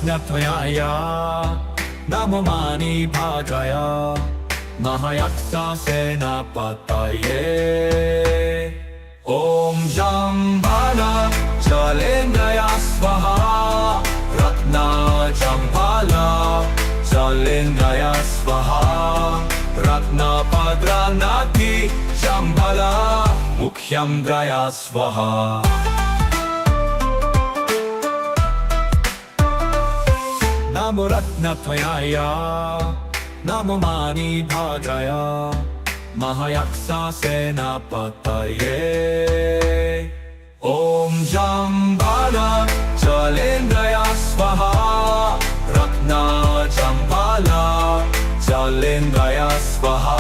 नमोरत्नत्वयाय नमो मणिभद्राय महायक्षसेनापतये ॐ jumble जलेन्द्राय स्वाहा रत्नजम्बल जलेन्द्राय स्वाहा रत्नभद्रनाथि jumble मुख्येन्द्राय स्वाहा नमोरत्नत्वयाय नमो मणिभद्राय महायक्षसेनापतये ॐ जम्बल जलेन्द्राय स्वाहा रत्नजम्बल जलेन्द्राय स्वाहा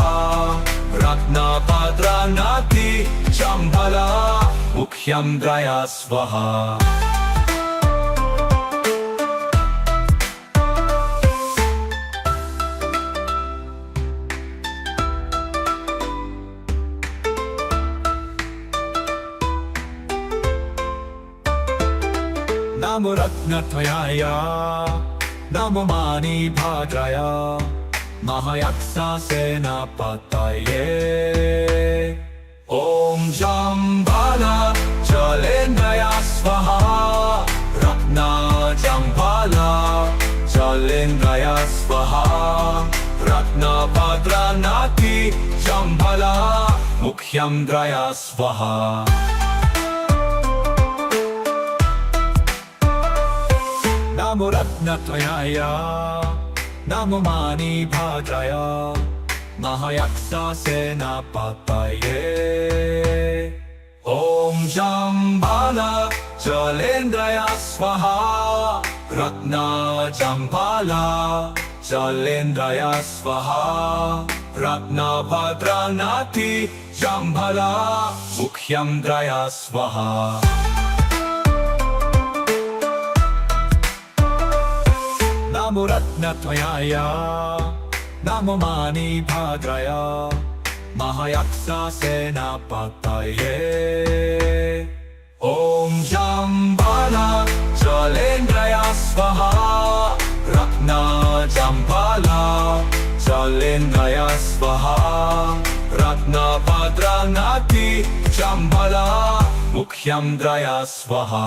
रत्नभद्रनाथि जम्बल मुख्येन्द्राय स्वाहा नमोरत्नत्वयाय नमो मणिभद्राय महायक्षसेनापतये ॐ जम्बल जलेन्द्राय स्वाहा रत्नजम्बल जलेन्द्राय स्वाहा रत्नभद्रनाथि जम्बल मुख्येन्द्राय स्वाहा नमोरत्नत्वयाय नमो मणिभद्राय महायक्षसेनापतये ॐ जम्बल जलेन्द्राय स्वाहा रत्नजम्बल जलेन्द्राय स्वाहा रत्नभद्रनाथि जम्बल मुख्येन्द्राय स्वाहा नमोरत्नत्वयाय नमो मणिभद्राय महायक्षसेनापतये ॐ जम्बल जलेन्द्राय स्वाहा रत्नजम्बल जलेन्द्राय स्वाहा रत्नभद्रनाथि जम्बल मुख्येन्द्राय स्वाहा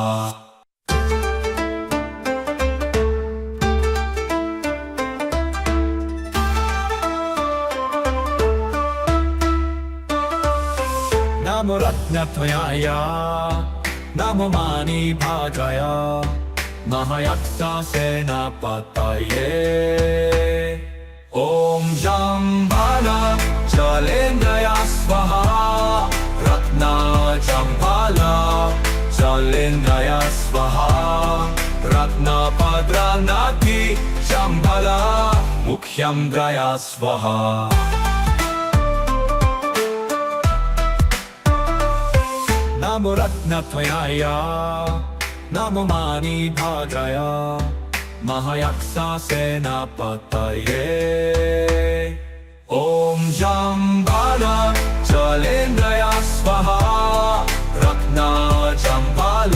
नमोरत्नत्वयाय नमो मणिभद्राय महायक्षसेनापतये ॐ जम्बल जलेन्द्राय स्वाहा रत्नजम्बल जलेन्द्राय स्वाहा रत्नभद्रनाथि जम्बल मुख्येन्द्राय स्वाहा नमोरत्नत्वयाय नमो मणिभद्राय महायक्षसेनापतये ॐ जम्बल जलेन्द्राय स्वाहा रत्नजम्बल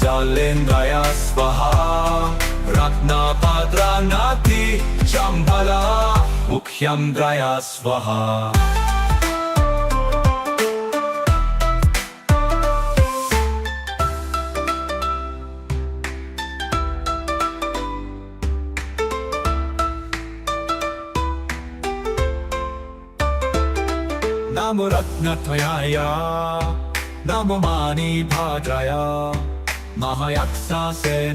जलेन्द्राय स्वाहा रत्नभद्रनाथि जम्बल मुख्येन्द्राय स्वाहा नमोरत्नत्वयाय नमो मणिभद्राय महायक्षसेनापतये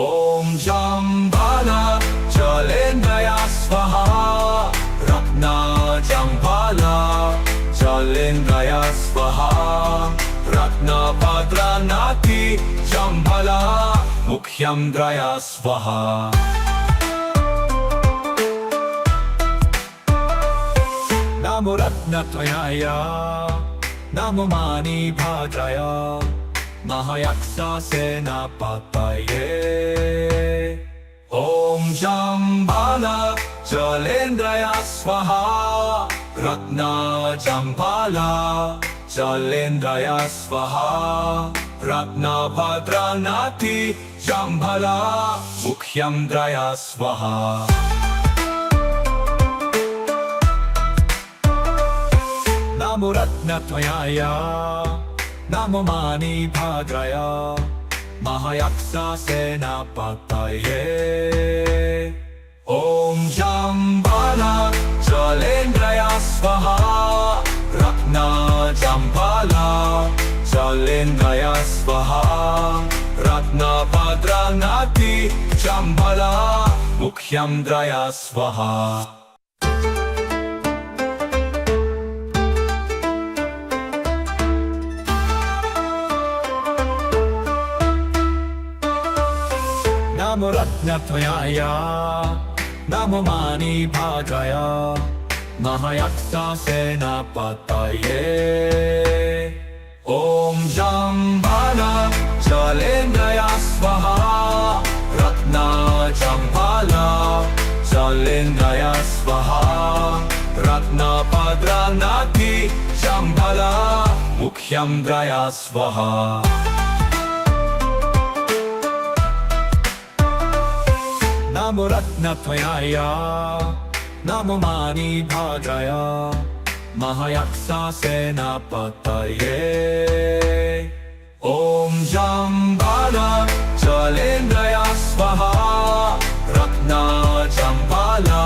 ॐ जम्बल जलेन्द्राय स्वाहा रत्नजम्बल जलेन्द्राय स्वाहा रत्नभद्रनाथि जम्बल मुख्येन्द्राय स्वाहा नमोरत्नत्वयाय नमो मणिभद्राय महायक्षसेनापतये ॐ जम्बल जलेन्द्राय स्वाहा रत्नजम्बल जलेन्द्राय स्वाहा रत्नभद्रनाथि जम्भला मुख्यं द्रया स्वाहा नमो रत्नत्वयाय नमो मणिभद्राय महायक्षसेनापतये ॐ जम्भला जलेन्द्राय स्वाहा रत्नजम्भला जलेन्द्राय स्वाहा रत्नभद्रनाथि जम्भला मुख्यं द्रया स्वाहा नमो रत्नत्वयाय नमो मणिभद्राय महायक्षसेनापतये ॐ जम्भला जलेन्द्राय स्वाहा रत्नजम्भला जलेन्द्राय स्वाहा रत्नभद्रनाथि जम्भला मुख्यं द्रया स्वाहा नमो रत्नत्वयाय नमो मणिभद्राय महायक्षसेनापतये ॐ जम्भला जलेन्द्राय स्वाहा रत्नजम्भला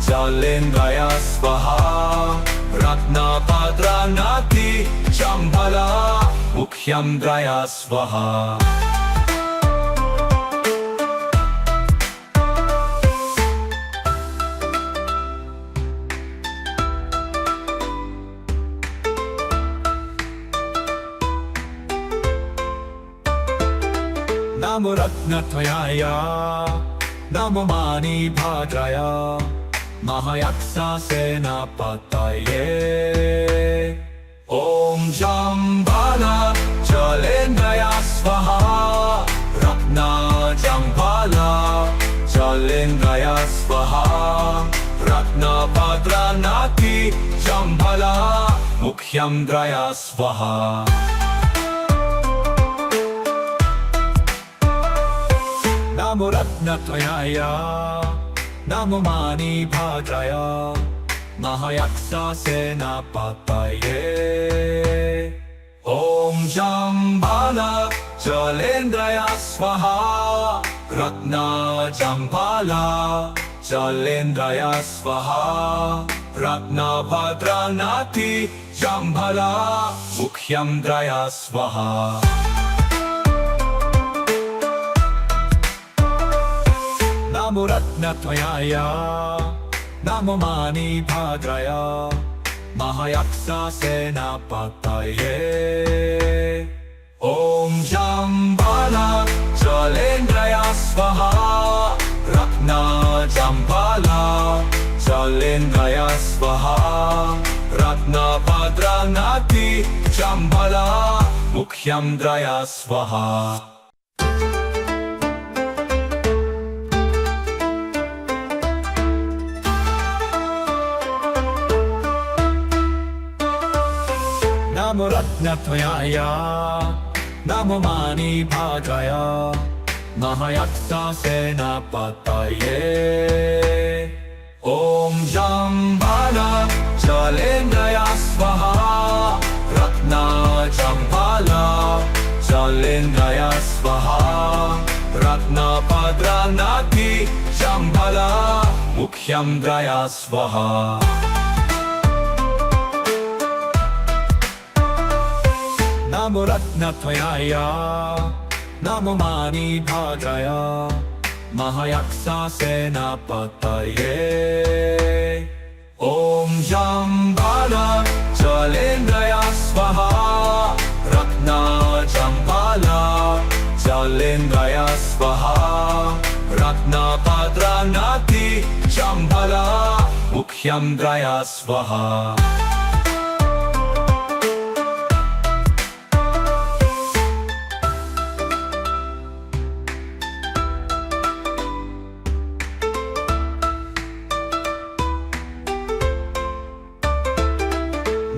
जलेन्द्राय स्वाहा रत्नभद्रनाथि जम्भला मुख्यं द्रया स्वाहा नमो रत्नत्वयाय नमो मणिभद्राय महायक्षसेनापतये ॐ जम्भला जलेन्द्राय स्वाहा रत्नजम्भला जलेन्द्राय स्वाहा रत्नभद्रनाथि जम्भला मुख्यं द्रया स्वाहा नमो रत्नत्वयाय नमो मणिभद्राय महायक्षसेनापतये ॐ जम्भला जलेन्द्राय स्वाहा रत्नजम्भला जलेन्द्राय स्वाहा रत्नभद्रनाथि जम्भला मुख्यं द्रया स्वाहा नमो रत्नत्वयाय नमो मणिभद्राय महायक्षसेनापतये ॐ जम्भला जलेन्द्राय स्वाहा रत्नजम्भला जलेन्द्राय स्वाहा रत्नभद्रनाथि जम्भला मुख्यं द्रया स्वाहा नमो रत्नत्वयाय नमो मणिभद्राय महायक्षसेनापतये ॐ जम्भला जलेन्द्राय स्वाहा रत्नजम्भला जलेन्द्राय स्वाहा रत्नभद्रनाथि जम्भला मुख्यं द्रया स्वाहा नमो रत्नत्वयाय नमो मणिभद्राय महायक्षसेनापतये ॐ जम्भला जलेन्द्राय स्वाहा रत्नजम्भला जलेन्द्राय स्वाहा रत्नभद्रनाथि जम्भला मुख्यं द्रया स्वाहा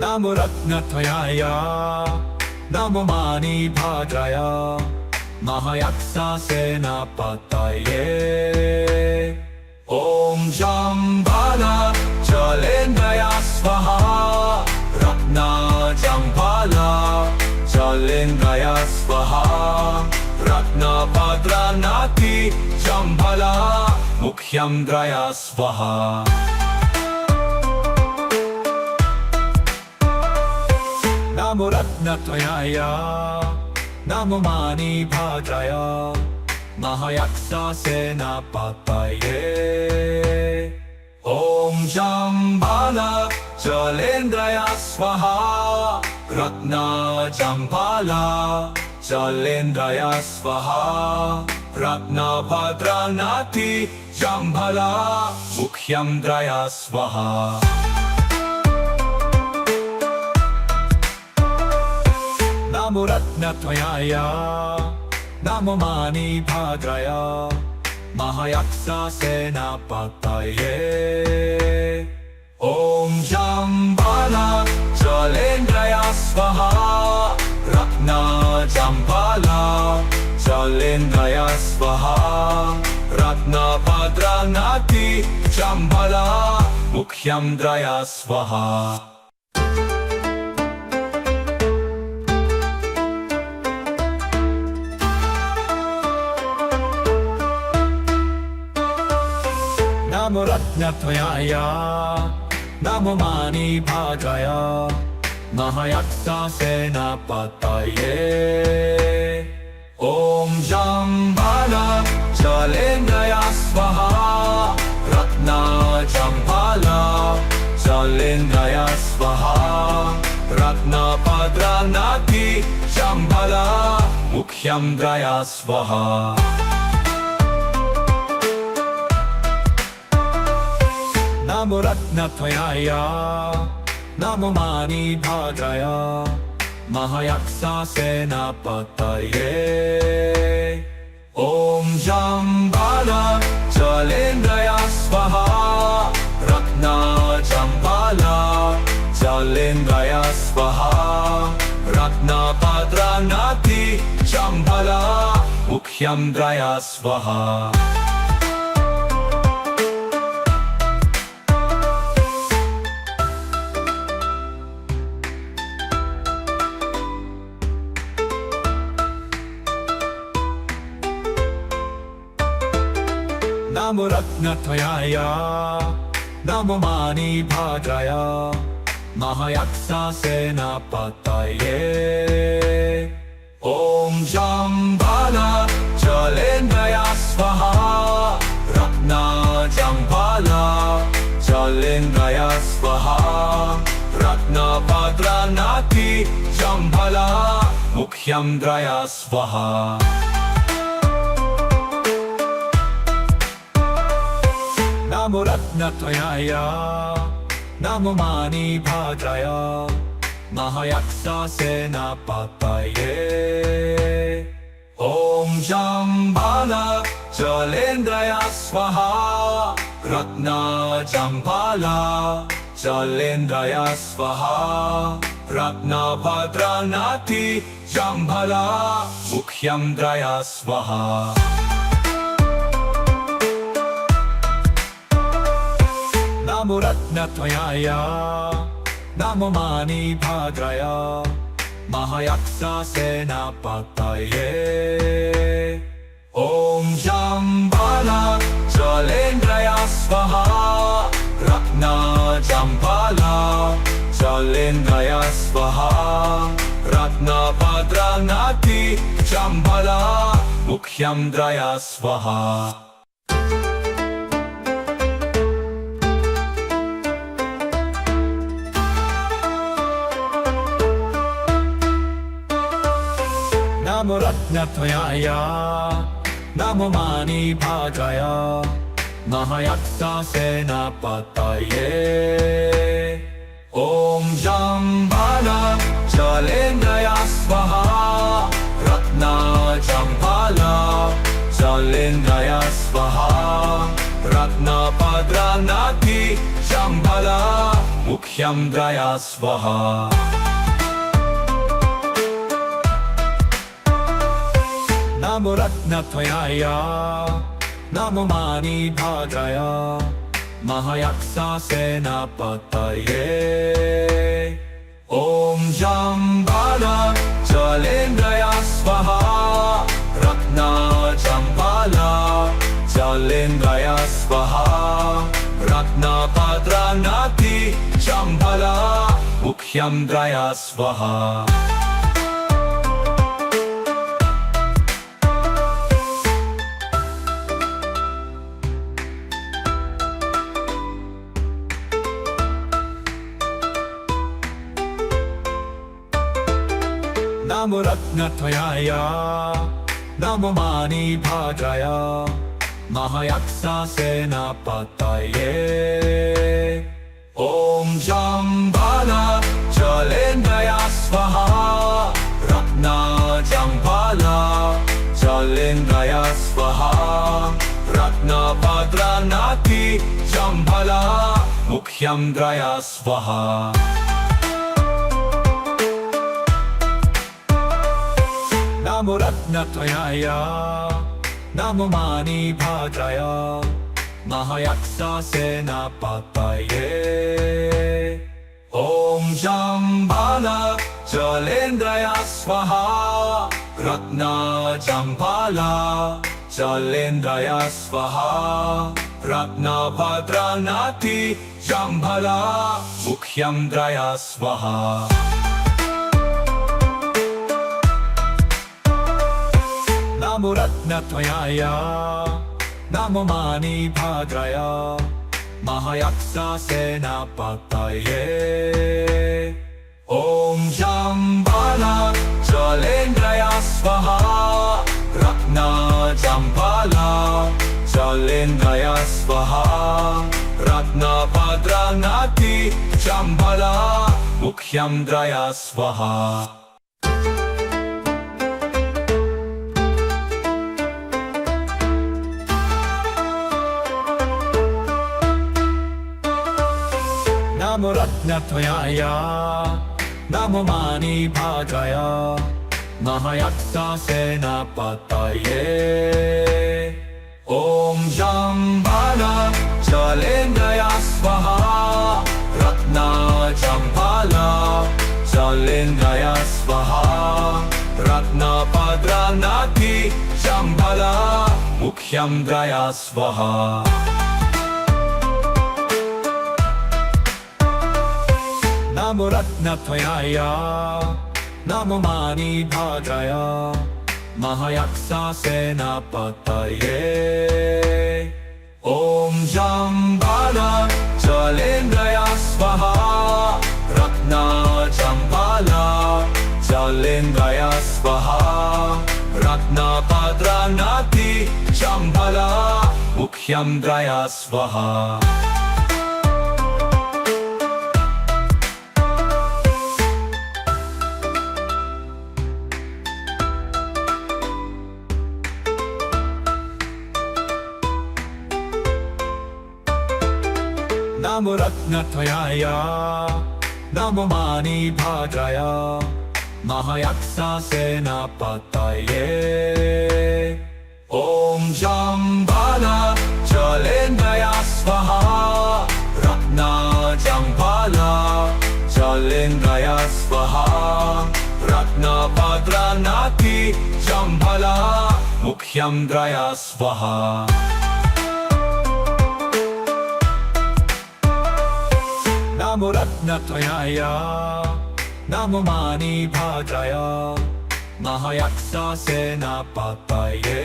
नमो रत्नत्वयाय नमो मणिभद्राय महायक्षसेनापतये ॐ जम्बालाचलेन्द्राय स्वाहा रत्नजम्बालाचलेन्द्राय स्वाहा रत्नभद्रनाथि जम्बाला मुख्येन्द्राय स्वाहा नमो रत्नत्रयाय नमो मणिभद्राय महायक्षसेनापतये ॐ जम्बालाचलेन्द्राय स्वाहा रत्नजम्बालाचलेन्द्राय स्वाहा रत्नभद्रनाथि जम्बाला मुख्येन्द्राय स्वाहा नमो रत्नत्रयाय नमो मणिभद्राय महायक्षसेनापतये ॐ जम्बालाचलेन्द्राय स्वाहा रत्नजम्बालाचलेन्द्राय स्वाहा रत्नभद्रनाथि जम्बाला मुख्येन्द्राय स्वाहा नमो रत्नत्रयाय नमो मणिभद्राय महायक्षसेनापतये ॐ जम्बालाचलेन्द्राय स्वाहा रत्नजम्बालाचलेन्द्राय स्वाहा रत्नभद्रनाथि जम्बाला मुख्येन्द्राय स्वाहा नमो रत्नत्रयाय नमो मणिभद्राय महायक्षसेनापतये ॐ जम्बालाचलेन्द्राय स्वाहा रत्नजम्बालाचलेन्द्राय स्वाहा रत्नभद्रनाथि जम्बाला मुख्येन्द्राय स्वाहा नमो रत्नत्रयाय नमो मणिभद्राय महायक्षसेनापतये ॐ जम्बालाचलेन्द्राय स्वाहा रत्नजम्बालाचलेन्द्राय स्वाहा रत्नभद्रनाथि जम्बाला मुख्येन्द्राय स्वाहा नमो रत्नत्रयाय नमो मणिभद्राय महायक्षसेनापतये ॐ जम्बालाचलेन्द्राय स्वाहा रत्नजम्बालाचलेन्द्राय स्वाहा रत्नभद्रनाथि जम्बाला मुख्येन्द्राय स्वाहा नमो रत्नत्रयाय नमो मणिभद्राय महायक्षसेनापतये ॐ जम्बालाचलेन्द्राय स्वाहा रत्नजम्बालाचलेन्द्राय स्वाहा रत्नभद्रनाथि जम्बाला मुख्येन्द्राय स्वाहा नमो रत्नत्रयाय नमो मणिभद्राय महायक्षसेनापतये ॐ जम्बालाचलेन्द्राय स्वाहा रत्नजम्बालाचलेन्द्राय स्वाहा रत्नभद्रनाथि जम्बाला मुख्येन्द्राय स्वाहा Namo Ratnatvayaya, Namo Manibhadraya, Mahayaksa Senapataye. Om Jambala Jalendraya Svaha, Ratna Jambala Jalendraya Svaha, Ratna Padranati Jambala Mukhyamdraya Svaha. Namo Ratnatvayaya, Namo Manibhadraya, Mahayaksa Senapataye. Om Jambala Jalendraya Svaha, Ratna Jambala Jalendraya Svaha, Ratna Padranati Jambala Mukhyamdraya Svaha. Namo Ratnatvayaya, Namo Manibhadraya, Mahayaksa Senapataye. Om Jambala Jalendraya Svaha, Ratna Jambala Jalendraya Svaha, Ratna Padranati Jambala Mukhyamdraya Svaha. Namo Ratnatvayaya, Namo Manibhadraya, Mahayaksa Senapataye. Om Jambala Jalendraya Svaha, Ratna Jambala Jalendraya Svaha, Ratna Padranati Jambala Mukhyamdraya Svaha. Namo Ratnatvayaya, Namo Manibhadraya, Mahayaksa Senapataye. Om Jambala Jalendraya Svaha, Ratna Jambala Jalendraya Svaha, Ratna Padranati Jambala Mukhyamdraya Svaha. Namo Ratnatvayaya, Namo Manibhadraya, Mahayaksa Senapataye. Om Jambala Jalendraya Svaha, Ratna Jambala Jalendraya Svaha, Ratna Padranati Jambala Mukhyamdraya Svaha. Namo Ratnatvayaya, Namo Manibhadraya, Mahayaksa Senapataye. Om Jambala Jalendraya Svaha, Ratna Jambala Jalendraya Svaha, Ratna Padranati Jambala Mukhyamdraya Svaha. Namo Ratnatvayaya, Namo Manibhadraya, Mahayaksa Senapataye.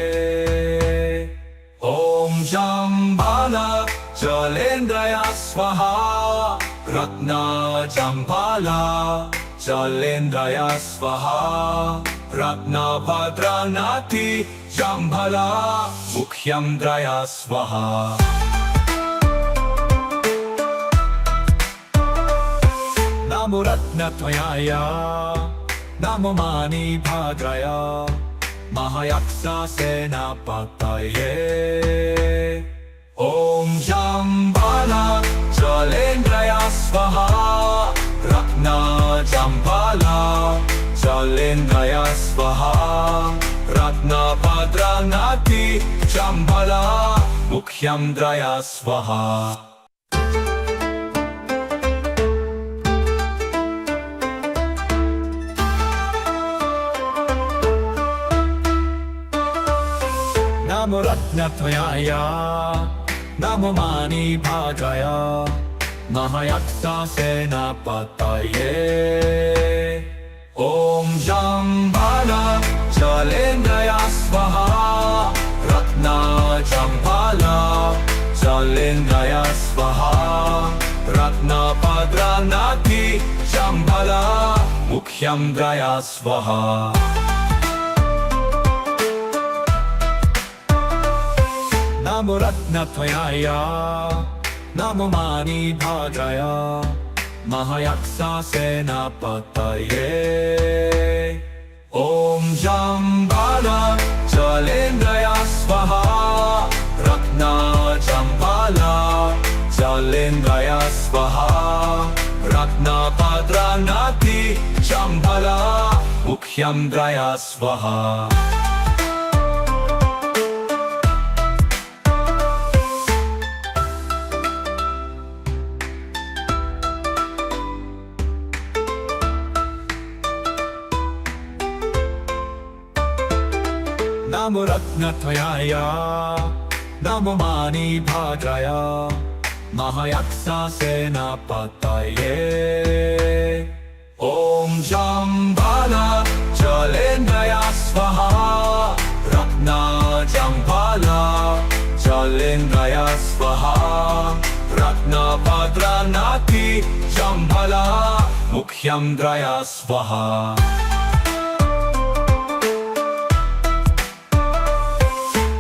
Om Jambala Jalendraya Svaha, Ratna Jambala Jalendraya Svaha, Ratna Padranati Jambala Mukhyamdraya Svaha. Namo Ratnatvayaya, Namo Manibhadraya, Mahayaksa Senapataye. Om Jambala Jalendraya Svaha, Ratna Jambala Jalendraya Svaha, रत्नभद्रनाति Jambhala मुख्यन्द्रय स्वाहा नमो रत्नत्वयाय नमो मणिभद्राय महायक्षसेनापतये ॐ जम्बला जलेन्द्राय स्वाहा रत्नजम्बला जलेन्द्राय स्वाहा रत्नभद्रनाति जम्बला मुख्यन्द्रय स्वाहा नमो रत्नत्वयाय नमो मणिभद्राय महायक्षसेनापतये ॐ जम्बला जलेन्द्राय स्वाहा रत्नजम्बला जलेन्द्राय स्वाहा रत्नभद्रनाति जम्बला मुख्यन्द्रय स्वाहा नमो रत्नत्वयाय नमो मणिभद्राय महायक्षसेनापतये ॐ जम्बला जलेन्द्राय स्वाहा रत्नजम्बला जलेन्द्राय स्वाहा रत्नभद्रनाति जम्बला मुख्यन्द्रय स्वाहा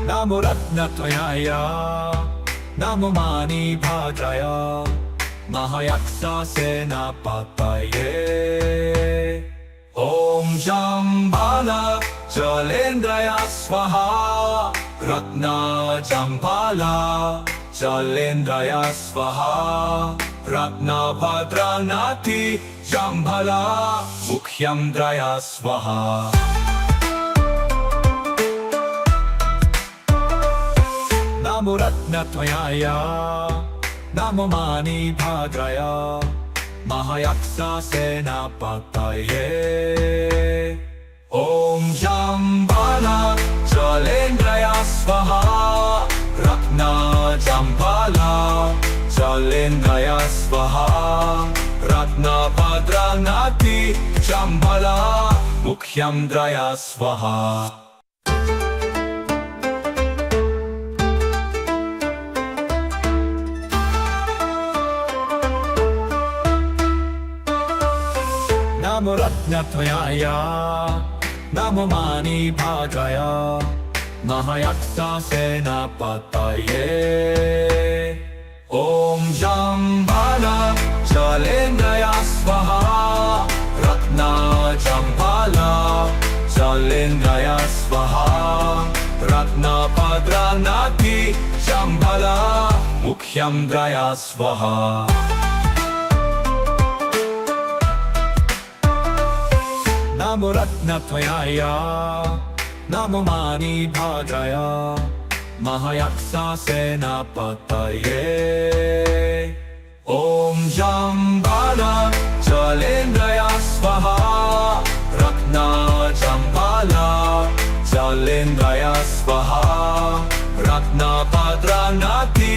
नमो रत्नत्वयाय नमो मणिभद्राय महायक्षसेनापतये ॐ जम्बला जलेन्द्राय स्वाहा रत्नजम्बला जलेन्द्राय स्वाहा रत्नभद्रनाति जम्बला मुख्यन्द्रय स्वाहा नमो रत्नत्वयाय नमो मणिभद्राय महायक्षसेनापतये ॐ जम्बला जलेन्द्राय स्वाहा रत्नजम्बला जलेन्द्राय स्वाहा रत्नभद्रनाति जम्बला मुख्यन्द्रय स्वाहा नमो रत्नत्वयाय नमो मणिभद्राय महायक्षसेनापतये ॐ जम्बला जलेन्द्राय स्वाहा रत्नजम्बला जलेन्द्राय स्वाहा रत्नभद्रनाति जम्बला मुख्यन्द्रय स्वाहा नमो रत्नत्वयाय नमो मणिभद्राय महायक्षसेनापतये ॐ जम्बला जलेन्द्राय स्वाहा रत्नजम्बला जलेन्द्राय स्वाहा रत्नभद्रनाति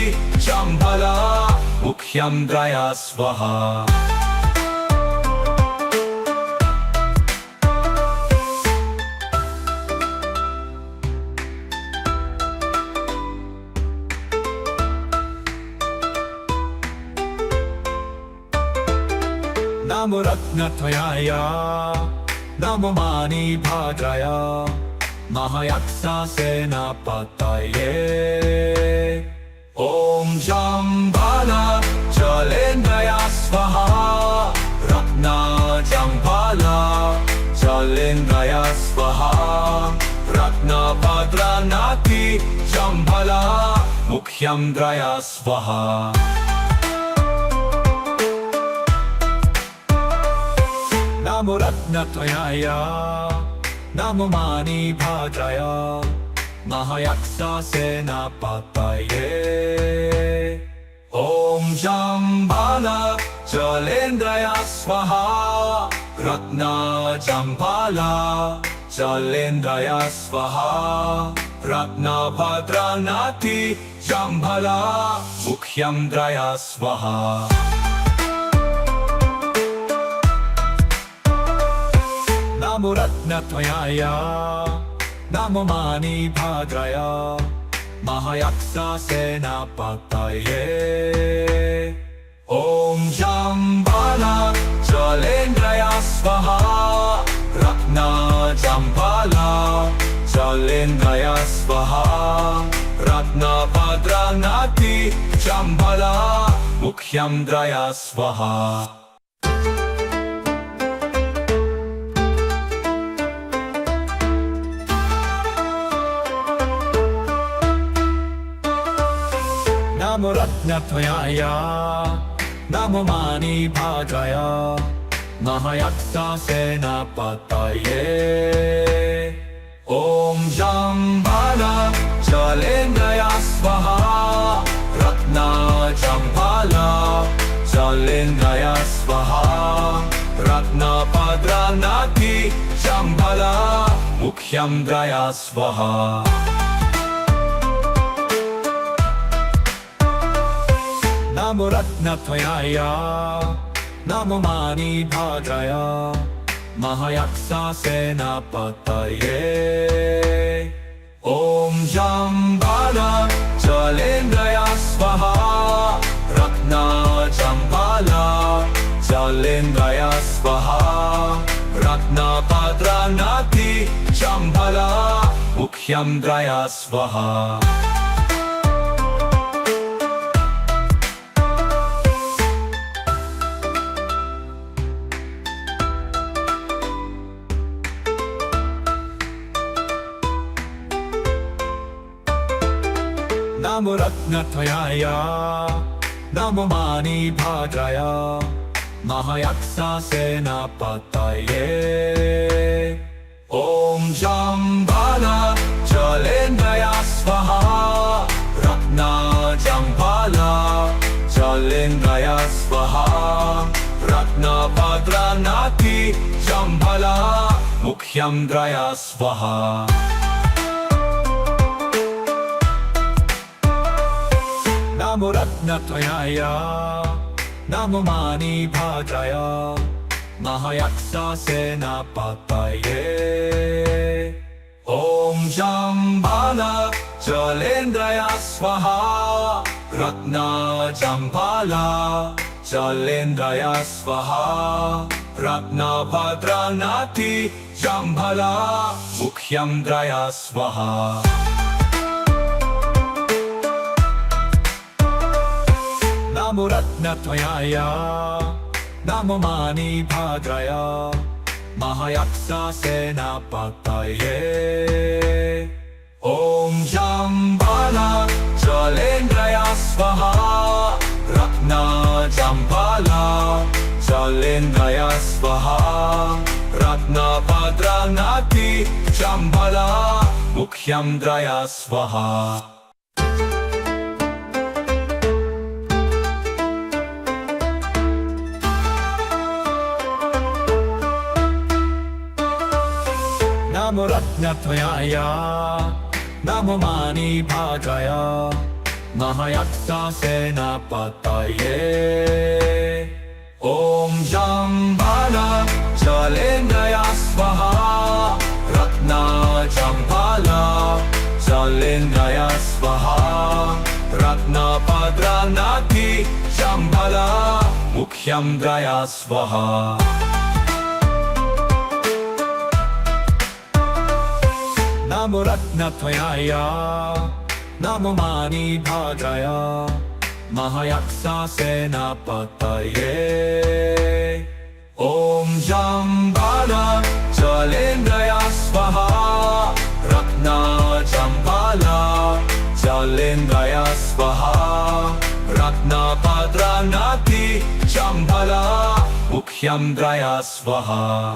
जम्बला मुख्यन्द्रय स्वाहा नमो रत्नत्वयाय नमो मणिभद्राय महायक्षसेनापतये ॐ जम्बला जलेन्द्राय स्वाहा रत्नजम्बला जलेन्द्राय स्वाहा रत्नभद्रनाति जम्बला मुख्यन्द्रय स्वाहा नमो रत्नत्वयाय Namo Mani Bhadraya Mahayaksa Senapataye Om Jambala Jalendraya Swaha Ratna Jambala Jalendraya Swaha Ratna Bhadranati Jambala Mukhyamdraya Swaha Namo Ratnatvayaya Namo Mani Bhadraya Mahayaksa Senapataye Om Jambala Jalendraya Swaha Ratna Jambala Jalendraya Swaha Ratna Bhadranati Jambala Mukhyamdraya Swaha Namo Ratnatvayaya Namo Mani Bhadraya Mahayaksa Senapataye Om Jambala Jalendraya Swaha Ratna Jambala Jalendraya Swaha Ratna Bhadranati Jambala Mukhyamdraya Swaha Namo Ratnatvayaya Namo Mani Bhadraya Mahayaksa Senapataye Om Jambala Jalendraya Swaha Ratna Jambala Jalendraya Swaha Ratna Bhadranati Jambala Mukhyamdraya Swaha Namo Ratnatvayaya Namo Mani Bhadraya Mahayaksa Senapataye Om Jambala Jalendraya Swaha Ratna Jambala Jalendraya Swaha Ratna Bhadranati Jambala Mukhyamdraya Swaha Namo Ratnatvayaya Namo Mani Bhadraya Mahayaksa Senapataye Om Jambala Jalendraya Swaha Ratna Jambala Jalendraya Swaha Ratna Bhadranati Jambala Mukhyamdraya Swaha Namo Ratnatvayaya Namo Mani Bhadraya Mahayaksa Senapataye Om Jambala Jalendraya Swaha Ratna Jambala Jalendraya Swaha Ratna Bhadranati Jambala Mukhyamdraya Swaha Namo Ratnatvayaya Namo Mani Bhadraya Mahayaksa Senapataye Om Jambala Jalendraya Swaha Ratna Jambala Jalendraya Swaha Ratna Bhadranati Jambala Mukhyamdraya Swaha Namo Ratnatvayaya Namo Mani Bhadraya Mahayaksa Senapataye Om Jambala Jalendraya Swaha Ratna Jambala Jalendraya Swaha Ratna Bhadranati Jambala Mukhyamdraya Swaha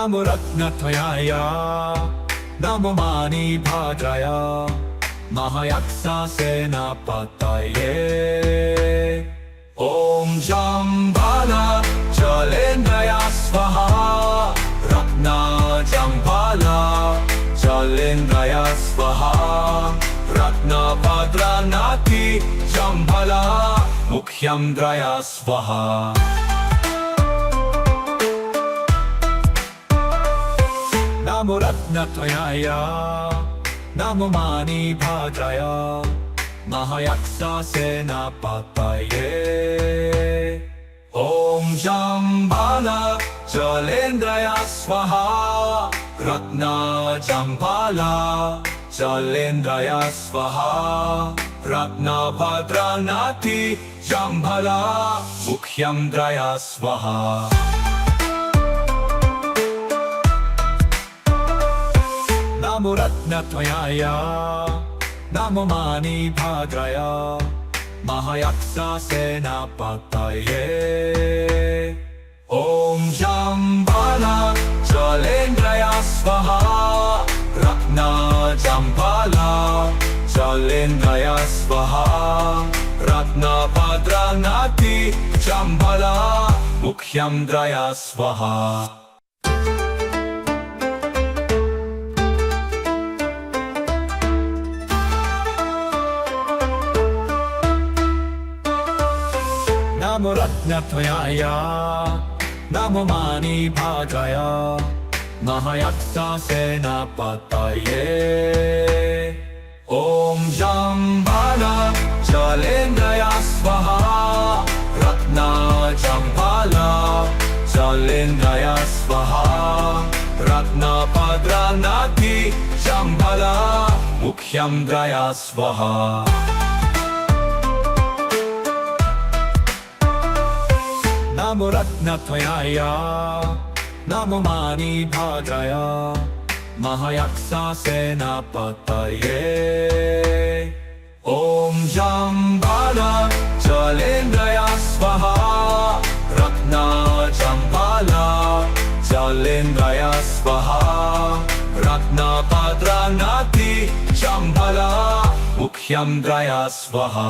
नमो रत्नत्रयाय नमो मणिभद्राय महायक्षसेनापतये ॐ जम्बालजलेन्द्राय स्वाहा रत्नजम्बालजलेन्द्राय स्वाहा रत्नभद्रनाथि जम्बालमुख्येन्द्राय स्वाहा नमो रत्नत्रयाय नमो मणिभद्राय महायक्षसेनापतये ॐ जम्बालजलेन्द्राय स्वाहा रत्नजम्बालजलेन्द्राय स्वाहा रत्नभद्रनाथि जम्बालमुख्येन्द्राय स्वाहा नमो रत्नत्रयाय नमो मणिभद्राय महायक्षसेनापतये ॐ जम्बालजलेन्द्राय स्वाहा रत्नजम्बालजलेन्द्राय स्वाहा रत्नभद्रनाथि जम्बालमुख्येन्द्राय स्वाहा नमो रत्नत्रयाय नमो मणिभद्राय महायक्षसेनापतये ॐ जम्बालजलेन्द्राय स्वाहा रत्नजम्बालजलेन्द्राय स्वाहा रत्नभद्रनाथि जम्बालमुख्येन्द्राय स्वाहा नमो रत्नत्रयाय नमो मणिभद्राय महायक्षसेनापतये ॐ जम्बालजलेन्द्राय स्वाहा रत्नजम्बालजलेन्द्राय स्वाहा रत्नभद्रनाथि जम्बालमुख्येन्द्राय स्वाहा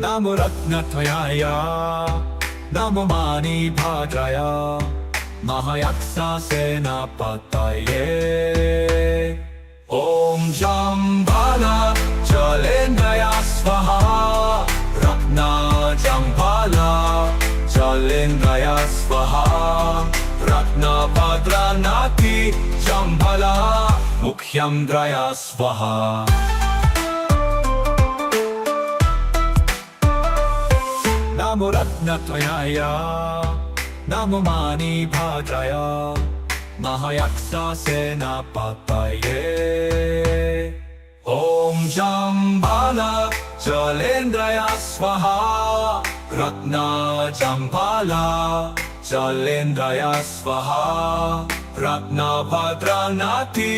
नमो रत्नत्रयाय नमो मणिभद्राय महायक्षसेनापतये ॐ जम्बालजलेन्द्राय स्वाहा रत्नजम्बालजलेन्द्राय स्वाहा रत्नभद्रनाथि जम्बालमुख्येन्द्राय स्वाहा नमो रत्नत्रयाय नमो मणिभद्राय महायक्षसेनापतये ॐ जम्बालजलेन्द्राय स्वाहा रत्नजम्बालजलेन्द्राय स्वाहा रत्नभद्रनाथि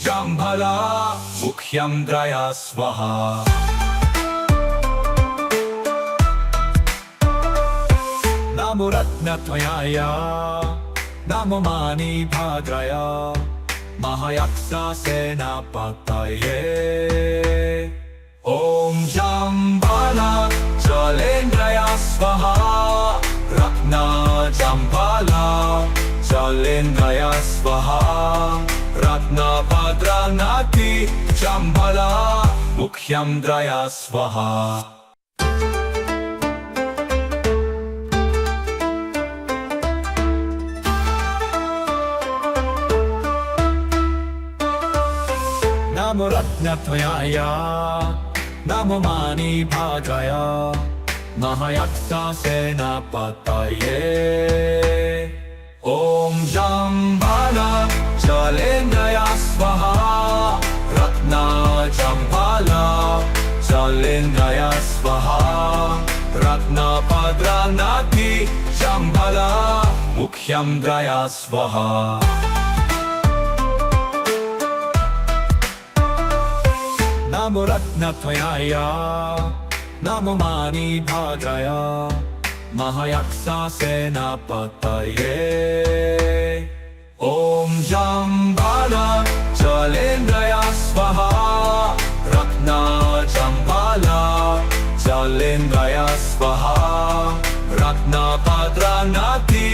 जम्बालमुख्येन्द्राय स्वाहा नमो रत्नत्रयाय नमो मणिभद्राय महायक्षसेनापतये ॐ जम्बालजलेन्द्राय स्वाहा रत्नजम्बालजलेन्द्राय स्वाहा रत्नभद्रनाथि जम्बालमुख्येन्द्राय स्वाहा नमो रत्नत्रयाय नमो मणिभद्राय महायक्षसेनापतये ॐ जम्बालजलेन्द्राय स्वाहा रत्नजम्बालजलेन्द्राय स्वाहा रत्नभद्रनाथि जम्बालमुख्येन्द्राय मुख्यन्द्राय स्वाहा नमो रत्नत्वयाय नमो मणिभद्राय महायक्षसेनापतये ॐ जम्बालाचलेन्द्राय स्वाहा रत्नजम्बालाचलेन्द्राय स्वाहा रत्नभद्रनाथि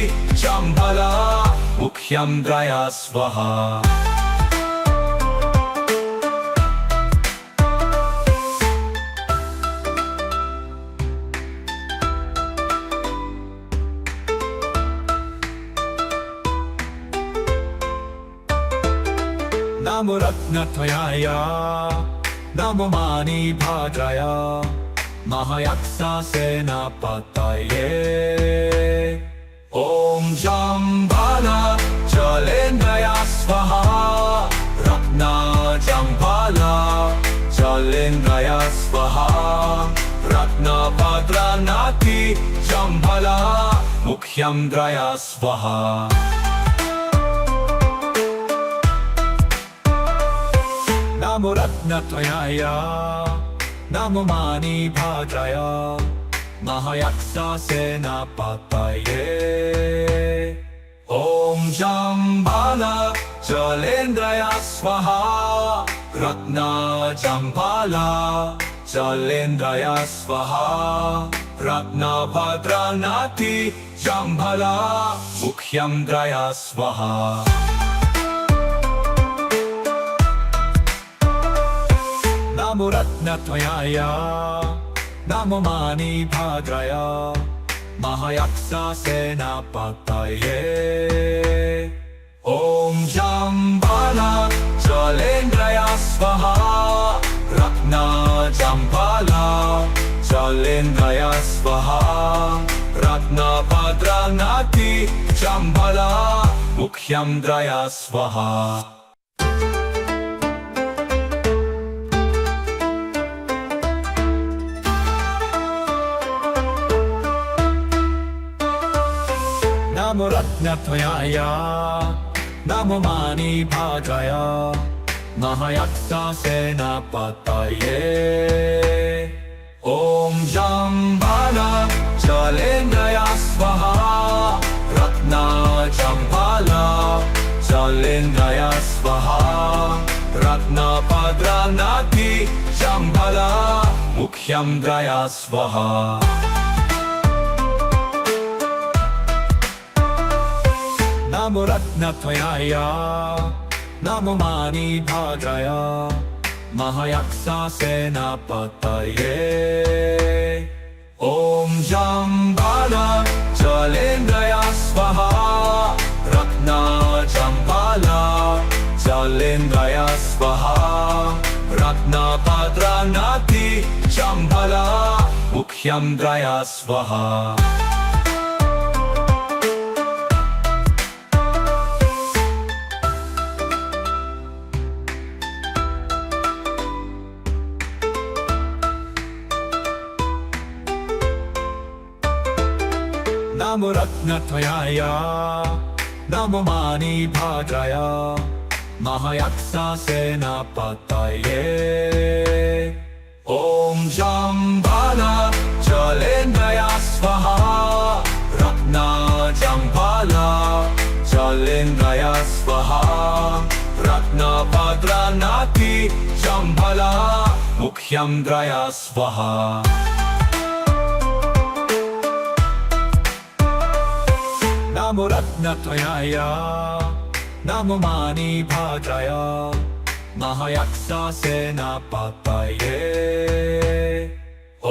जम्बाला मुख्यन्द्राय स्वाहा नमो रत्नत्वयाय नमो मणिभद्राय महायक्षसेनापतये ॐ जम्बालाचलेन्द्राय स्वाहा रत्नजम्बालाचलेन्द्राय स्वाहा रत्नभद्रनाथि जम्बाला मुख्यन्द्राय स्वाहा नमो रत्नत्वयाय नमो मणिभद्राय महायक्षसेनापतये ॐ जम्बालाचलेन्द्राय स्वाहा रत्नजम्बालाचलेन्द्राय स्वाहा रत्नभद्रनाथि जम्बाला मुख्यन्द्राय स्वाहा नमो रत्नत्वयाय नमो मणिभद्राय महायक्षसेनापतये ॐ जम्बालाचलेन्द्राय स्वाहा रत्नजम्बालाचलेन्द्राय स्वाहा रत्नभद्रनाथि जम्बाला मुख्यन्द्राय स्वाहा नमो रत्नत्वयाय नमो मणिभद्राय महायक्षसेनापतये ॐ जम्बालाचलेन्द्राय स्वाहा रत्नजम्बालाचलेन्द्राय स्वाहा रत्नभद्रनाथि जम्बाला मुख्यन्द्राय स्वाहा नमो रत्नत्वयाय नमो मणिभद्राय महायक्षसेनापतये ॐ जम्बालाचलेन्द्राय स्वाहा रत्नजम्बालाचलेन्द्राय स्वाहा रत्नभद्रनाथि जम्बाला मुख्यन्द्राय स्वाहा नमो रत्नत्वयाय नमो मणिभद्राय महायक्षसेनापतये ॐ जम्बालाचलेन्द्राय स्वाहा रत्नजम्बालाचलेन्द्राय स्वाहा रत्नभद्रनाथि जम्बाला मुख्यन्द्राय स्वाहा नमो रत्नत्वयाय नमो मणिभद्राय महायक्षसेनापतये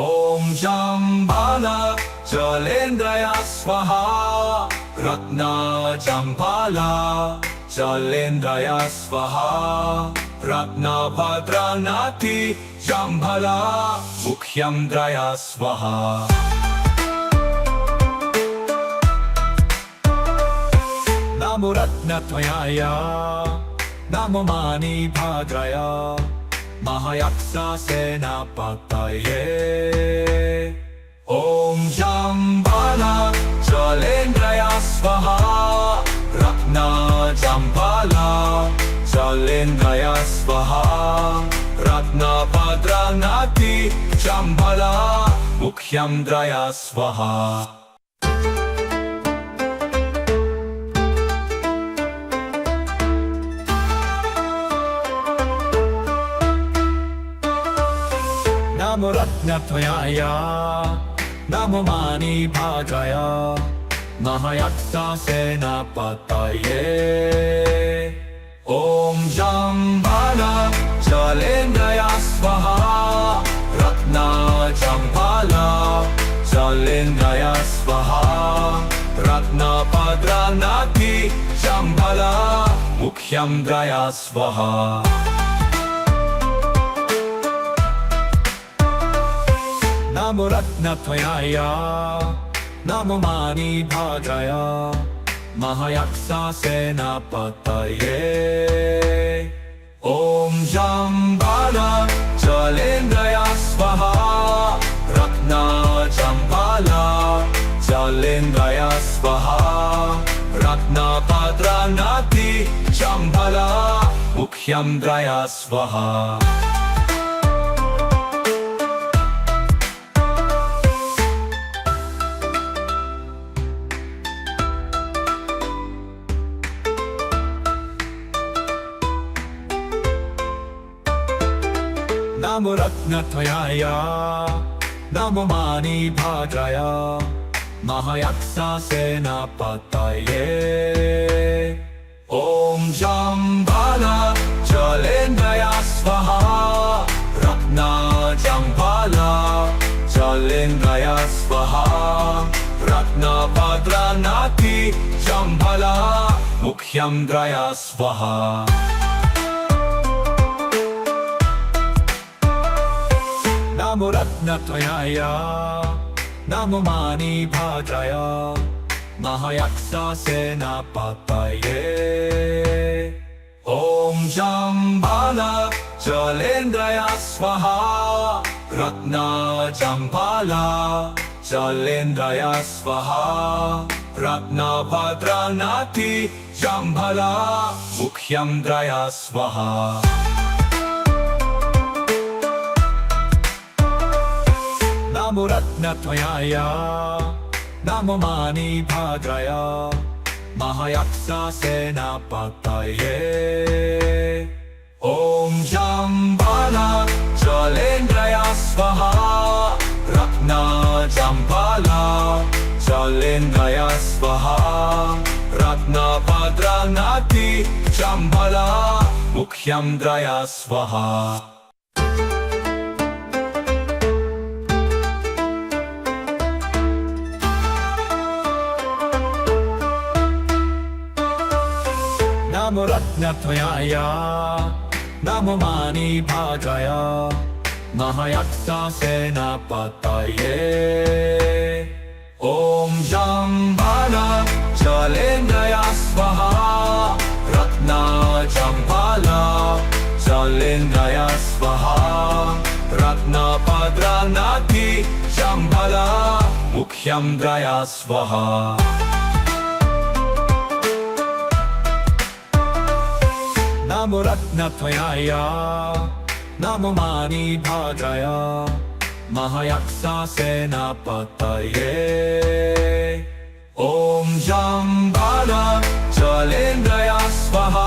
ॐ जम्बालाचलेन्द्राय स्वाहा रत्नजम्बालाचलेन्द्राय स्वाहा रत्नभद्रनाथि जम्बाला मुख्यन्द्राय स्वाहा नमो रत्नत्वयाय नमो मणिभद्राय महायक्षसेनापतये ॐ जम्बालाचलेन्द्राय स्वाहा स्वाहा रत्नभद्रनाति जम्भला मुख्यन्द्रया स्वाहा नमो रत्नत्वयाय नमो मणिभद्राय महायक्षसेनापतये ॐ जम्भला जलेन्द्रया स्वाहा रत्नजम्भला जलेन्द्रया स्वाहा रत्नभद्रनाति जम्भला मुख्यन्द्रया स्वाहा नमो रत्नत्वयाय नमो मणिभद्राय महायक्षसेनापतये ॐ जम्भला जलेन्द्रया स्वाहा रत्नजम्भला जलेन्द्रया स्वाहा रत्नभद्रनाति जम्भला मुख्यन्द्रया स्वाहा नमो रत्नत्वयाय नमो मणिभद्राय महायक्षसेनापतये ॐ जम्भला जलेन्द्रया स्वाहा रत्नजम्भला जलेन्द्रया स्वाहा रत्नभद्रनाति जम्भला मुख्यन्द्रया स्वाहा नमो रत्नत्वयाय नमो मणिभद्राय महायक्षसेनापतये ॐ जम्भला जलेन्द्रया स्वाहा रत्नजम्भला जलेन्द्रया स्वाहा रत्नभद्रनाति जम्भला मुख्यन्द्रया स्वाहा नमो रत्नत्वयाय नमो मणिभद्राय महायक्षसेनापतये ॐ जम्भला जलेन्द्रया स्वाहा रत्नजम्भला जलेन्द्रया स्वाहा रत्नभद्रनाति जम्भला मुख्यन्द्रया स्वाहा नमो रत्नत्वयाय नमो मणिभद्राय महायक्षसेनापतये ॐ जम्भला जलेन्द्रया स्वाहा रत्नजम्भला जलेन्द्रया स्वाहा रत्नभद्रनाति जम्भला मुख्यन्द्रया स्वाहा नमो रत्नत्वयाय नमो मणिभद्राय महायक्षसेनापतये ॐ जम्भला जलेन्द्रया स्वाहा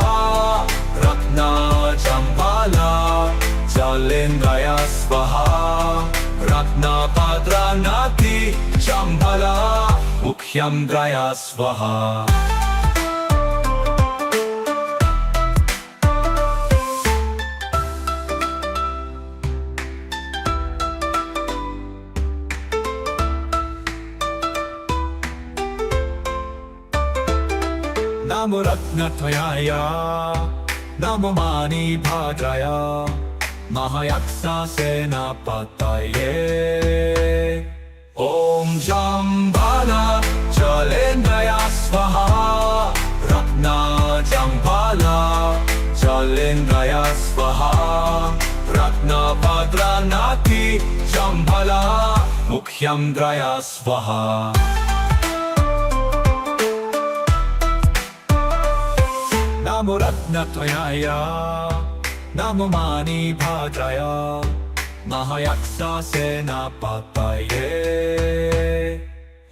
रत्नजम्भला जलेन्द्रया स्वाहा रत्नभद्रनाति जम्भला मुख्यन्द्रया स्वाहा नमो रत्नत्वयाय नमो मणिभद्राय महायक्षसेनापतये ॐ जम्भला जलेन्द्रया स्वाहा रत्नजम्भला जलेन्द्रया स्वाहा रत्नभद्रनाति जम्भला मुख्यन्द्रया स्वाहा नमो रत्नत्वयाय Namo Mani Bhadraya Mahayaksa Senapataye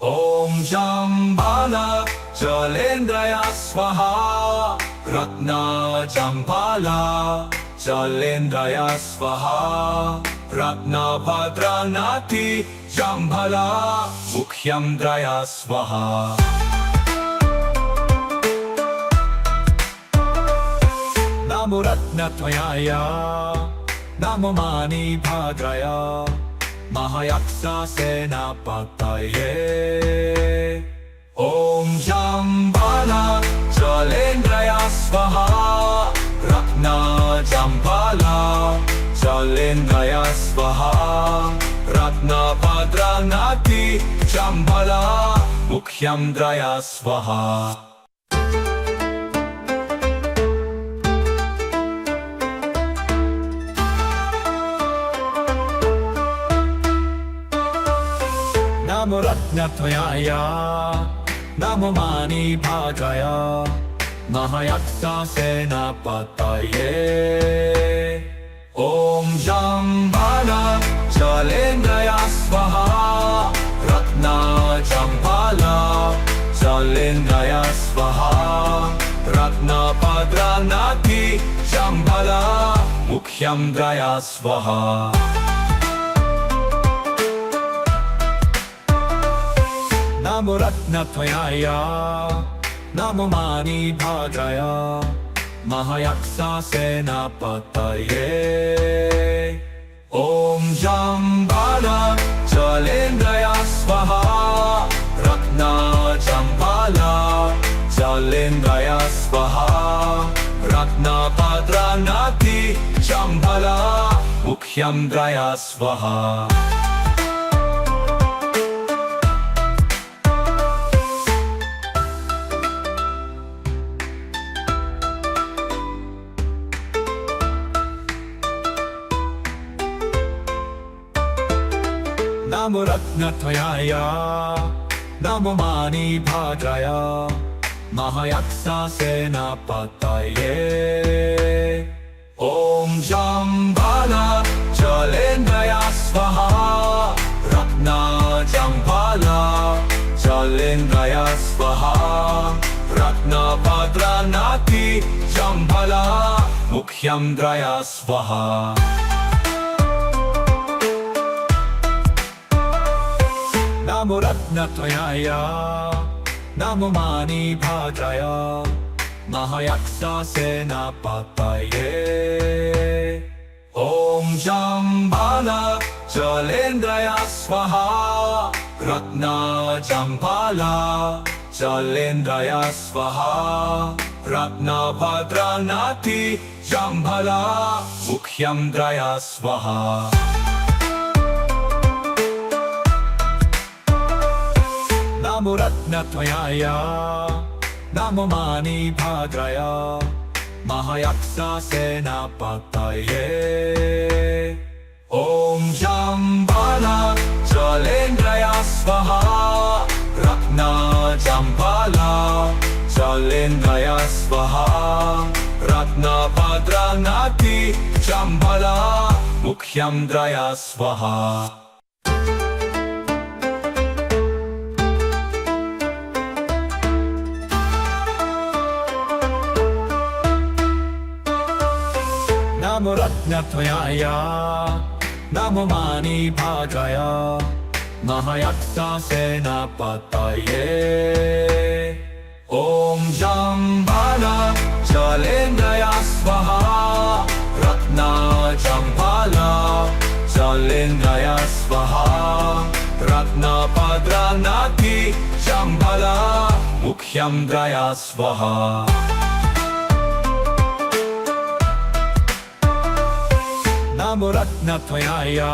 Om Jambala Jalendraya Swaha Ratna Jambala Jalendraya Swaha Ratna Bhadranati Jambala Mukhyamdraya Swaha Namo Ratnatvayaya Namo Mani Bhadraya Mahayaksa Senapataye Om Jambala Jalendraya Swaha Ratna Jambala Jalendraya Swaha Ratna Bhadranati Jambala Mukhyamdraya Swaha Namo Ratnatvayaya Namo Mani Bhadraya Mahayaksa Senapataye Om Jambala Jalendraya Swaha Ratna Jambala Jalendraya Swaha Ratna Bhadranati Jambala Mukhyamdraya Swaha Namo Ratnatvayaya Namo Mani Bhadraya Mahayaksa Senapataye Om Jambala Jalendraya Swaha Ratna Jambala Jalendraya Swaha Ratna Bhadranati Jambala Mukhyamdraya Swaha Namo Ratnatvayaya Namo Mani Bhadraya Mahayaksa Senapataye Om Jambala Jalendraya Swaha Ratna Jambala Jalendraya Swaha Ratna Bhadranati Jambala Mukhyamdraya Swaha Namo Ratnatvayaya Namo Mani Bhadraya Mahayaksa Senapataye Om Jambala Jalendraya Swaha Ratna Jambala Jalendraya Swaha Ratna Bhadranati Jambala Mukhyamdraya Swaha Namo Ratnatvayaya Namo Mani Bhadraya Mahayaksa Senapataye Om Jambala Jalendraya Swaha Ratna Jambala Jalendraya Swaha Ratna Bhadranati Jambala Mukhyamdraya Swaha Namo Ratnatvayaya Namo Mani Bhadraya Mahayaksa Senapataye Om Jambala Jalendraya Swaha Ratna Jambala Jalendraya Swaha Ratna Bhadranati Jambala Mukhyamdraya Swaha Namo Ratnatvayaya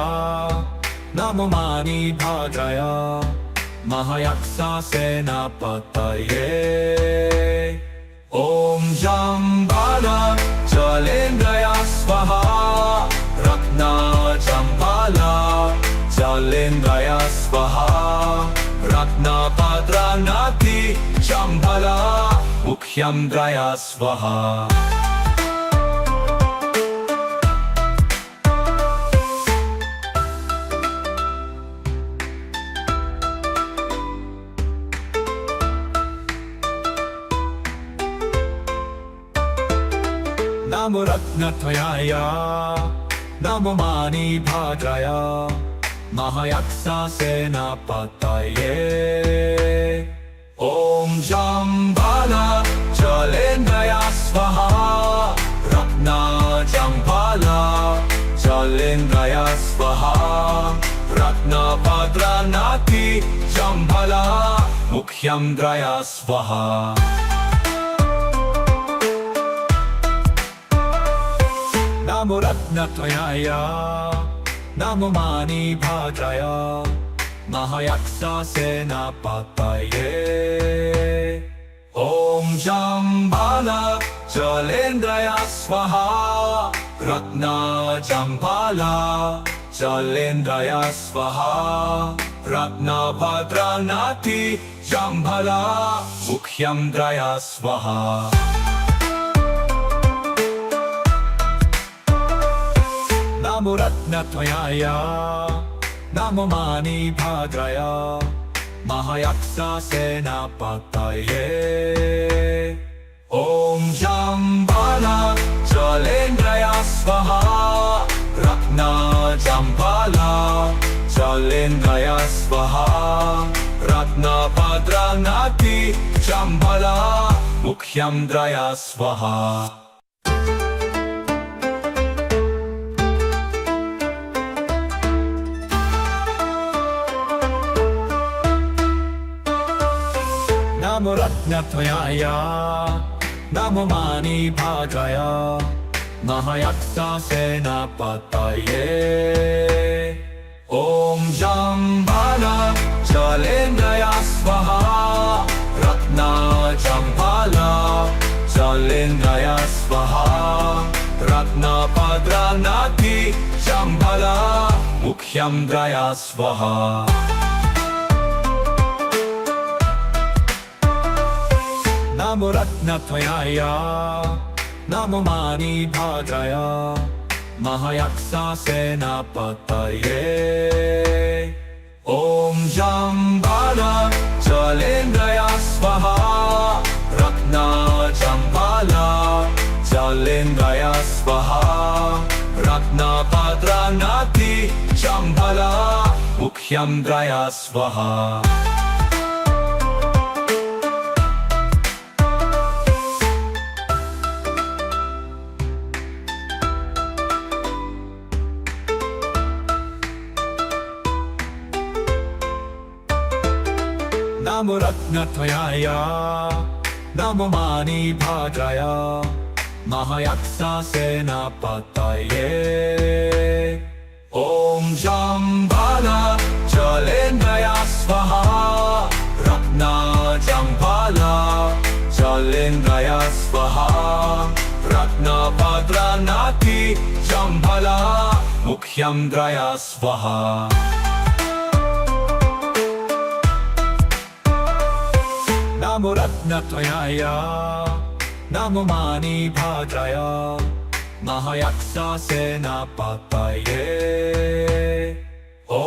Namo Mani Bhadraya Mahayaksa Senapataye Om Jambala Jalendraya Swaha Ratna Jambala Jalendraya Swaha Ratna Bhadranati Jambala Mukhyamdraya Swaha नमो रत्नत्वयाय नमो मणिभद्राय महायक्षसेनापतये ॐ जम्बालजलेन्द्राय स्वाहा रत्नजम्बालजलेन्द्राय स्वाहा रत्नभद्रनाथि जम्बालमुख्येन्द्राय स्वाहा नमो रत्नत्वयाय नमो मणिभद्राय महायक्षसेनापतये ॐ जम्बालजलेन्द्राय स्वाहा रत्नजम्बालजलेन्द्राय स्वाहा रत्नभद्रनाथि जम्बालमुख्येन्द्राय स्वाहा नमो रत्नत्वयाय नमो मणिभद्राय महायक्षसेनापतये ॐ जम्बालजलेन्द्राय स्वाहा रत्नजम्बालजलेन्द्राय स्वाहा रत्नभद्रनाथि जम्बालमुख्येन्द्राय स्वाहा नमो रत्नत्वयाय नमो मणिभद्राय महायक्षसेनापतये ॐ जम्बालजलेन्द्राय स्वाहा रत्नजम्बालजलेन्द्राय स्वाहा रत्नभद्रनाथि जम्बालमुख्येन्द्राय स्वाहा नमो रत्नत्वयाय नमो मणिभद्राय महायक्षसेनापतये ॐ जम्बालजलेन्द्राय स्वाहा रत्नजम्बालजलेन्द्राय स्वाहा रत्नभद्रनाथि जम्बालमुख्येन्द्राय स्वाहा नमो रत्नत्वयाय नमो मणिभद्राय महायक्षसेनापतये ॐ जम्बालजलेन्द्राय स्वाहा रत्नजम्बालजलेन्द्राय स्वाहा रत्नभद्रनाथि जम्बालमुख्येन्द्राय स्वाहा नमो रत्नत्वयाय नमो मणिभद्राय महायक्षसेनापतये ॐ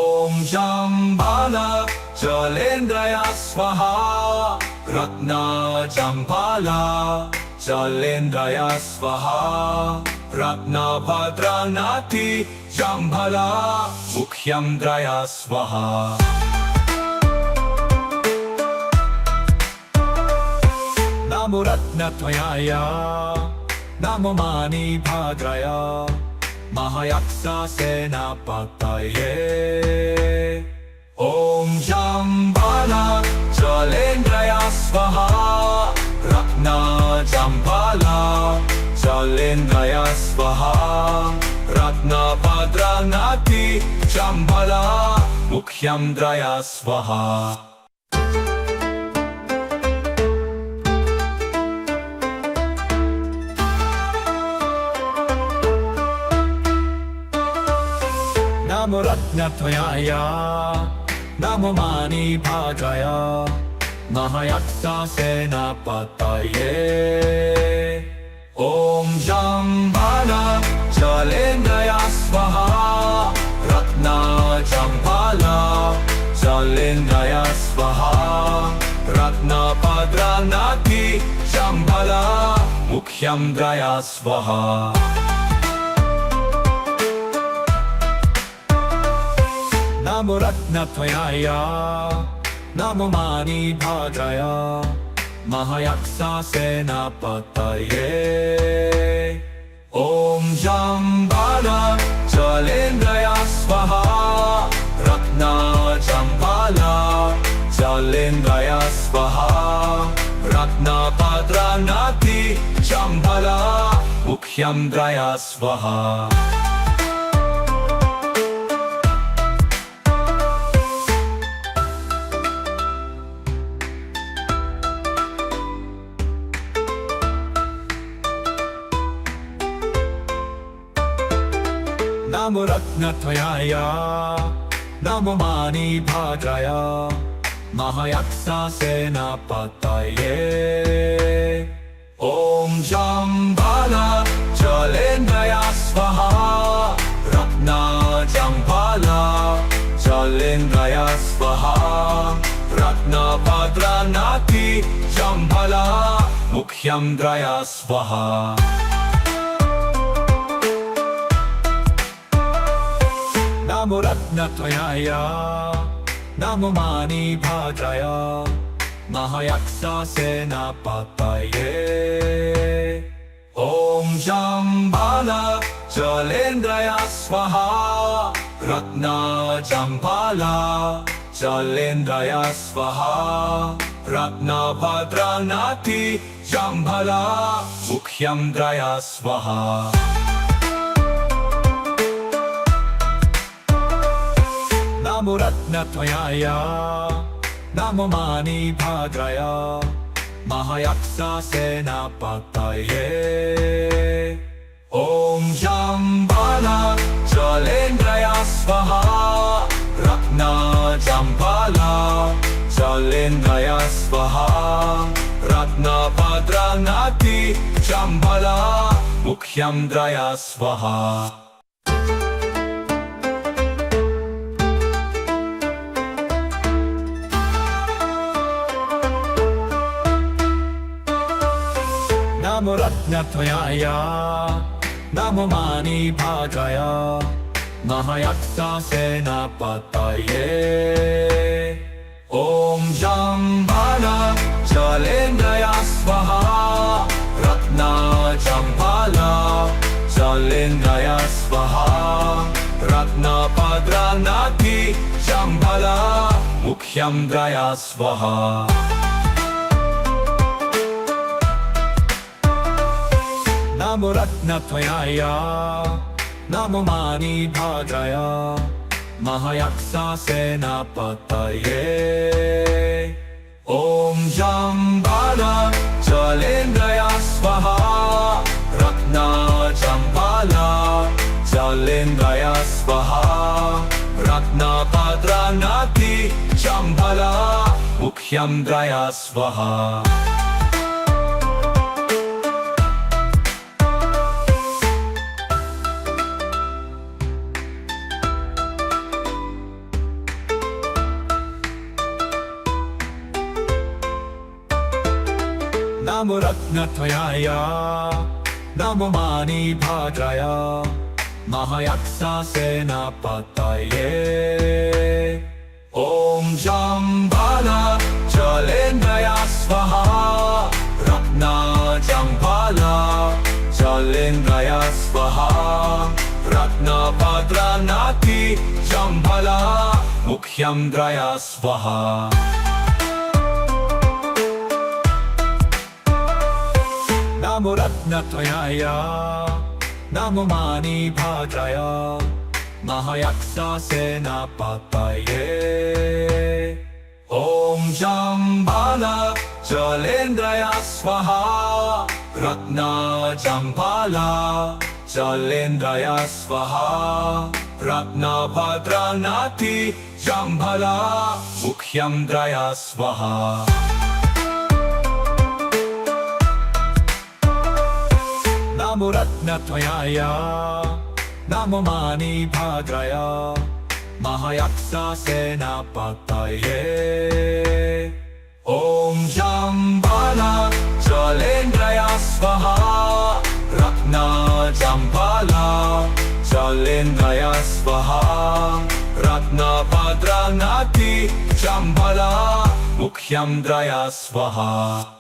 जम्बालजलेन्द्राय स्वाहा रत्नजम्बालजलेन्द्राय स्वाहा रत्नभद्रनाथि जम्बालमुख्येन्द्राय स्वाहा नमो रत्नत्वयाय नमो मणिभद्राय महायक्षसेनापतये ॐ जम्बालजलेन्द्राय स्वाहा रत्नजम्बालजलेन्द्राय स्वाहा रत्नभद्रनाथि जम्बालमुख्येन्द्राय स्वाहा नमो रत्नत्वयाय नमो मणिभद्राय महायक्षसेनापतये ॐ जम्बालजलेन्द्राय स्वाहा रत्नजम्बालजलेन्द्राय स्वाहा रत्नभद्रनाथि जम्बालमुख्येन्द्राय मुख्यन्द्रय स्वाहा नमो रत्नत्वयाय नमो मणिभद्राय महायक्षसेनापतये ॐ जम्बालजलेन्द्राय स्वाहा रत्नजम्बालजलेन्द्राय स्वाहा रत्नभद्रनाथि जम्बाल मुख्यन्द्रय स्वाहा नमो रत्नत्वयाय नमो मणिभद्राय महायक्षसेनापतये ॐ जम्बालजलेन्द्राय स्वाहा रत्नजम्बालजलेन्द्राय स्वाहा रत्नभद्रनाथि जम्बाल मुख्यन्द्रय स्वाहा नमो रत्नत्वयाय नमो मणिभद्राय महायक्षसेनापतये ॐ जम्बालजलेन्द्राय स्वाहा रत्नजम्बालजलेन्द्राय स्वाहा रत्नभद्रनाथि जम्बाल मुख्यन्द्रय स्वाहा नमो रत्नत्वयाय नमो मणिभद्राय महायक्षसेनापतये ॐ जम्बालजलेन्द्राय स्वाहा रत्नजम्बालजलेन्द्राय स्वाहा रत्नभद्रनाथि जम्बाल मुख्यन्द्रय स्वाहा नमो रत्नत्वयाय नमो मणिभद्राय महायक्षसेनापतये ॐ जम्बालजलेन्द्राय स्वाहा रत्नजम्बालजलेन्द्राय स्वाहा रत्नभद्रनाथि जम्बाल मुख्यन्द्रय स्वाहा नमो रत्नत्वयाय नमो मणिभद्राय महायक्षसेनापतये ॐ जम्बालजलेन्द्राय स्वाहा रत्नजम्बालजलेन्द्राय स्वाहा रत्नभद्रनाथि जम्बाल मुख्यन्द्रय स्वाहा नमो रत्नत्वयाय नमो मणिभद्राय महायक्षसेनापतये ॐ जम्बालजलेन्द्राय स्वाहा रत्नजम्बालजलेन्द्राय स्वाहा रत्नभद्रनाथि जम्बाल मुख्यन्द्रय स्वाहा नमो रत्नत्वयाय नमो मणिभद्राय महायक्षसेनापतये ॐ जम्बालजलेन्द्राय स्वाहा रत्नजम्बालजलेन्द्राय स्वाहा रत्नभद्रनाथि जम्बाल मुख्यन्द्रय स्वाहा नमो रत्नत्वयाय नमो मणिभद्राय महायक्षसेनापतये ॐ जम्बालजलेन्द्राय स्वाहा Baleन्द्रया स्वाहा Ratnabhadra Nati Shambhala Mukhyamdraya Swaha